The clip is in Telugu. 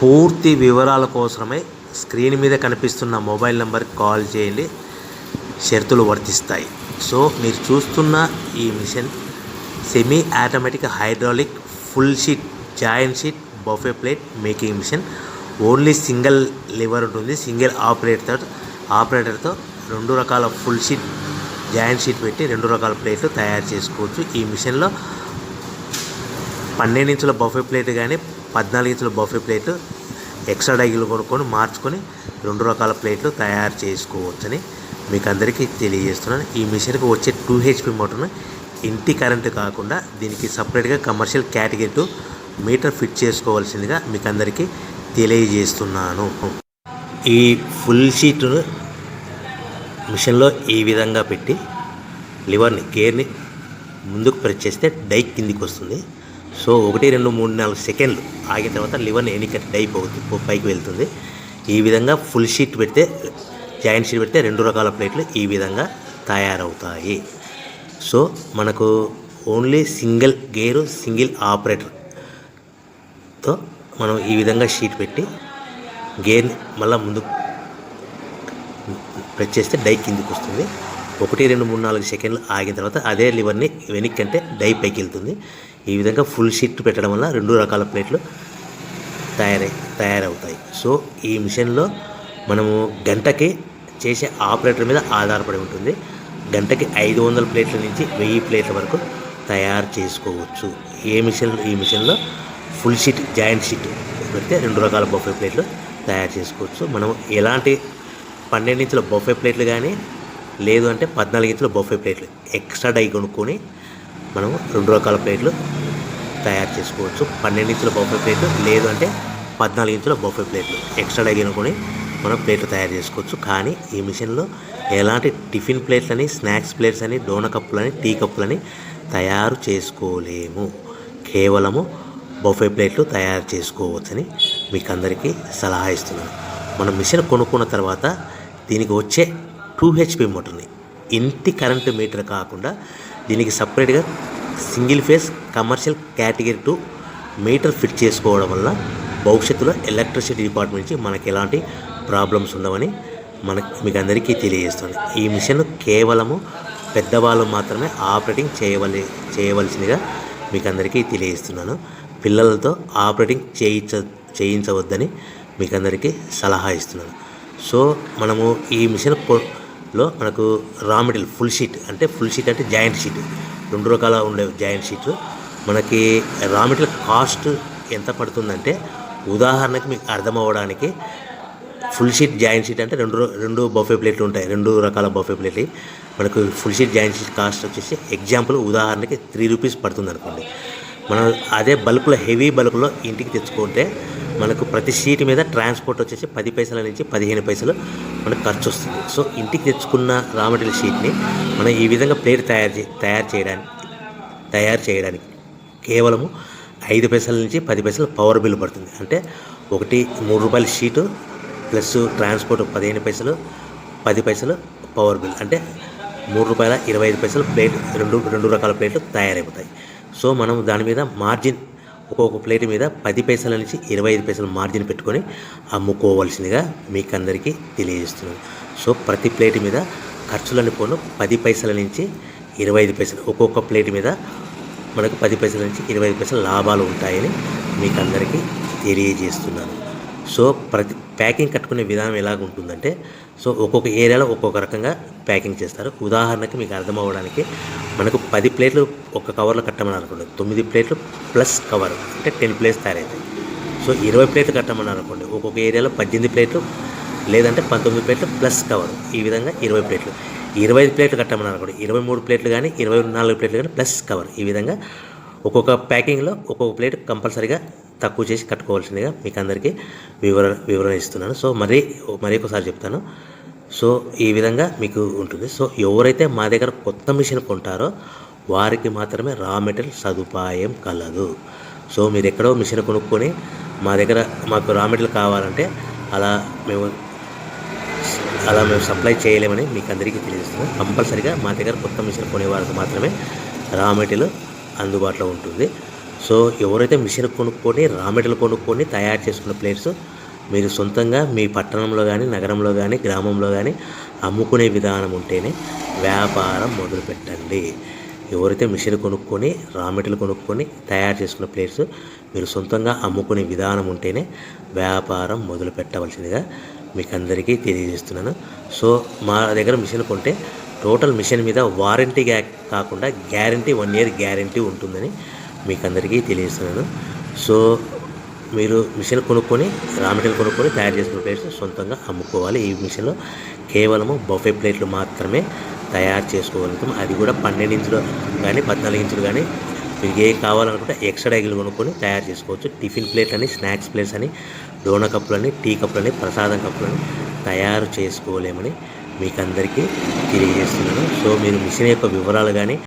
పూర్తి వివరాల కోసమే స్క్రీన్ మీద కనిపిస్తున్న మొబైల్ నెంబర్కి కాల్ చేయండి. షరతులు వర్తిస్తాయి. సో మీరు చూస్తున్న ఈ machine semi automatic hydraulic full sheet joint sheet buffet plate making machine. Only single lever ఉంటుంది. సింగిల్ ఆపరేటర్తో 2 రకాల ఫుల్ షీట్ జాయింట్ షీట్ పెట్టి 2 రకాల ప్లేట్లు తయారు చేసుకోవచ్చు. ఈ మిషన్లో 12 ఇంచుల బఫే ప్లేట్ కానీ 14 ఇంచుల బఫే ప్లేట్లు ఎక్స్ట్రా డైలు కొనుక్కొని మార్చుకొని 2 రకాల ప్లేట్లు తయారు చేసుకోవచ్చని మీకు అందరికీ తెలియజేస్తున్నాను. ఈ మిషన్కి వచ్చే 2 HP మోటార్ను ఇంటి కరెంటు కాకుండా దీనికి సపరేట్గా కమర్షియల్ కేటగిరీ 2 మీటర్ ఫిట్ చేసుకోవాల్సిందిగా మీకు అందరికీ తెలియజేస్తున్నాను. ఈ ఫుల్ షీట్ను మిషన్లో ఈ విధంగా పెట్టి లివర్ని గేర్ని ముందుకు ప్రెస్ చేస్తే డై కిందికి వస్తుంది. సో 1 2 3 4 సెకండ్లు ఆగిన తర్వాత లివర్ని ఎన్నిక డై పైకి వెళ్తుంది. ఈ విధంగా ఫుల్ షీట్ పెడితే జాయింట్ షీట్ పెడితే 2 రకాల ప్లేట్లు ఈ విధంగా తయారవుతాయి. సో మనకు ఓన్లీ సింగిల్ గేరు సింగిల్ ఆపరేటర్తో మనం ఈ విధంగా షీట్ పెట్టి గేర్ని మళ్ళీ ముందుకు ప్రెస్ చేస్తే డై కిందికి వస్తుంది. 1 2 3 4 సెకండ్లు ఆగిన తర్వాత అదే లివర్ని వెనక్కి అంటే డై పైకి వెళ్తుంది. ఈ విధంగా ఫుల్ షీట్ పెట్టడం వల్ల 2 రకాల ప్లేట్లు తయారవుతాయి. సో ఈ మిషన్లో మనము గంటకి చేసే ఆపరేటర్ మీద ఆధారపడి ఉంటుంది. గంటకి 500 ప్లేట్ల నుంచి 1000 ప్లేట్ల వరకు తయారు చేసుకోవచ్చు. ఈ మిషన్లో ఫుల్ షీట్ జాయింట్ షీట్ పెడితే 2 రకాల బఫే ప్లేట్లు తయారు చేసుకోవచ్చు. మనం ఎలాంటి 12 ఇంచుల బఫే ప్లేట్లు కానీ లేదు అంటే 14 ఇంచుల బఫే ప్లేట్లు ఎక్స్ట్రా డై కొనుక్కొని మనం 2 రకాల ప్లేట్లు తయారు చేసుకోవచ్చు. 12 ఇంచుల బఫే ప్లేట్లు లేదు అంటే 14 ఇంచుల బఫే ప్లేట్లు ఎక్స్ట్రా డై కొనుక్కొని మనం ప్లేట్లు తయారు చేసుకోవచ్చు. కానీ ఈ మిషన్లో ఎలాంటి టిఫిన్ ప్లేట్లని స్నాక్స్ ప్లేట్స్ అని డోన కప్పులని టీ కప్పులని తయారు చేసుకోలేము. కేవలము బఫే ప్లేట్లు తయారు చేసుకోవచ్చని మీకు అందరికీ సలహా ఇస్తున్నాను. మనం మిషన్ కొనుక్కున్న తర్వాత దీనికి వచ్చే 2 HP మోటార్ని ఇంటి కరెంటు మీటర్ కాకుండా దీనికి సపరేట్గా single phase commercial category 2 metre fit చేసుకోవడం వల్ల భవిష్యత్తులో ఎలక్ట్రిసిటీ డిపార్ట్మెంట్ నుంచి మనకి ఎలాంటి ప్రాబ్లమ్స్ ఉండవని మీకు అందరికీ తెలియజేస్తుంది. ఈ మిషన్ కేవలము పెద్దవాళ్ళు మాత్రమే ఆపరేటింగ్ చేయవలసిందిగా మీకు అందరికీ తెలియజేస్తున్నాను. పిల్లలతో ఆపరేటింగ్ చేయించవద్దని మీకు అందరికీ సలహా ఇస్తున్నాను. సో మనము ఈ మిషన్లో మనకు రా మెటీరియల్ ఫుల్ షీట్ అంటే జాయింట్ షీట్ 2 రకాల ఉండే జాయింట్ షీట్ మనకి రా మెటీరియల్ కాస్ట్ ఎంత పడుతుందంటే ఉదాహరణకి మీకు అర్థం అవ్వడానికి ఫుల్ షీట్ జాయింట్ షీట్ అంటే 2 బఫే ప్లేట్లు ఉంటాయి. 2 రకాల బఫే ప్లేట్లు మనకు full sheet joint sheet cost వచ్చేసి ఎగ్జాంపుల్ ఉదాహరణకి 3 రూపీస్ పడుతుంది అనుకోండి. మనం అదే బల్క్లో హెవీ బల్క్లో ఇంటికి తెచ్చుకుంటే మనకు ప్రతి షీట్ మీద ట్రాన్స్పోర్ట్ వచ్చేసి 10 పైసల నుంచి 15 పైసలు మనకు ఖర్చు వస్తుంది. సో ఇంటికి తెచ్చుకున్న రా మెటీరియల్ షీట్ని మనం ఈ విధంగా ప్లేట్ తయారు చేయడానికి కేవలము 5 పైసల నుంచి 10 పైసలు పవర్ బిల్ పడుతుంది. అంటే 3 రూపాయల షీటు ప్లస్ ట్రాన్స్పోర్ట్ 15 పైసలు 10 పైసలు పవర్ బిల్ అంటే 3 రూపాయల 25 పైసలు ప్లేట్ 2 రకాల ప్లేట్లు తయారైపోతాయి. సో మనం దాని మీద మార్జిన్ ఒక్కొక్క ప్లేట్ మీద 10 పైసల నుంచి 25 పైసలు మార్జిన్ పెట్టుకొని అమ్ముకోవాల్సిందిగా మీకు అందరికీ తెలియజేస్తున్నాను. సో ప్రతి ప్లేట్ మీద ఖర్చులని పోను 10 పైసల నుంచి 25 పైసలు ఒక్కొక్క ప్లేట్ మీద మనకు 10 పైసల నుంచి 25 పైసలు లాభాలు ఉంటాయని మీకు అందరికీ తెలియజేస్తున్నాను. సో ప్రతి ప్యాకింగ్ కట్టుకునే విధానం ఎలాగ ఉంటుందంటే సో ఒక్కొక్క ఏరియాలో ఒక్కొక్క రకంగా ప్యాకింగ్ చేస్తారు. ఉదాహరణకి మీకు అర్థం అవ్వడానికి మనకు 10 ప్లేట్లు ఒక కవర్లో కట్టమని అనుకోండి, 9 ప్లేట్లు ప్లస్ కవర్ అంటే 10 ప్లేట్స్ తయారవుతాయి. సో 20 ప్లేట్లు కట్టమని అనుకోండి, ఒక్కొక్క ఏరియాలో 18 ప్లేట్లు లేదంటే 19 ప్లేట్లు ప్లస్ కవర్ ఈ విధంగా 20 ప్లేట్లు. 25 ప్లేట్లు కట్టమని అనుకోండి, 23 ప్లేట్లు కానీ 24 ప్లేట్లు కానీ ప్లస్ కవర్ ఈ విధంగా ఒక్కొక్క ప్యాకింగ్లో ఒక్కొక్క ప్లేట్ కంపల్సరీగా తక్కువ చేసి కట్టుకోవాల్సిందిగా మీకు అందరికీ వివరణ ఇస్తున్నాను. సో మరి ఒకసారి చెప్తాను. సో ఈ విధంగా మీకు ఉంటుంది. సో ఎవరైతే మా దగ్గర కొత్త మిషన్ కొంటారో వారికి మాత్రమే రా మెటీరియల్ సదుపాయం కలదు. సో మీరు ఎక్కడో మిషన్ కొనుక్కొని మాకు రా మెటీరియల్ కావాలంటే అలా మేము సప్లై చేయలేమని మీకు అందరికీ తెలియజేస్తున్నాం. కంపల్సరీగా మా దగ్గర కొత్త మిషన్ కొనే వారికి మాత్రమే రా మెటీరియల్ అందుబాటులో ఉంటుంది. సో ఎవరైతే మిషన్ కొనుక్కొని రా మెటీరియల్ కొనుక్కొని తయారు చేసుకున్న ప్లేట్స్ మీరు సొంతంగా మీ పట్టణంలో కానీ నగరంలో కానీ గ్రామంలో కానీ అమ్ముకునే విధానం ఉంటేనే వ్యాపారం మొదలుపెట్టండి. ఎవరైతే మిషన్ కొనుక్కొని రా మెటీరియల్ కొనుక్కొని తయారు చేసుకున్న ప్లేట్స్ మీరు సొంతంగా అమ్ముకునే విధానం ఉంటేనే వ్యాపారం మొదలు పెట్టవలసిందిగా మీకు అందరికీ తెలియజేస్తున్నాను. సో మా దగ్గర మిషన్ కొంటే టోటల్ మిషన్ మీద వారంటీ కాకుండా గ్యారంటీ 1 year గ్యారంటీ ఉంటుందని మీకు అందరికీ తెలియజేస్తున్నాను. సో మీరు మిషన్ కొనుక్కొని రా మెటీరియల్ కొనుక్కొని తయారు చేసుకున్న ప్లేట్స్ సొంతంగా అమ్ముకోవాలి. ఈ మిషన్లో కేవలము బఫే ప్లేట్లు మాత్రమే తయారు చేసుకోగలుగుతాం. అది కూడా 12 ఇంచులు కానీ 14 ఇంచులు కానీ మీకు ఏ కావాలనుకుంటే ఎక్స్ట్రా డైగులు కొనుక్కొని తయారు చేసుకోవచ్చు. టిఫిన్ ప్లేట్లు అని, స్నాక్స్ ప్లేట్స్ అని, డోనా కప్పులని, టీ కప్పులని, ప్రసాదం కప్పులని తయారు చేసుకోలేమని మీకు అందరికీ తెలియజేస్తున్నాను. సో మీరు మిషన్ యొక్క వివరాలు కానీ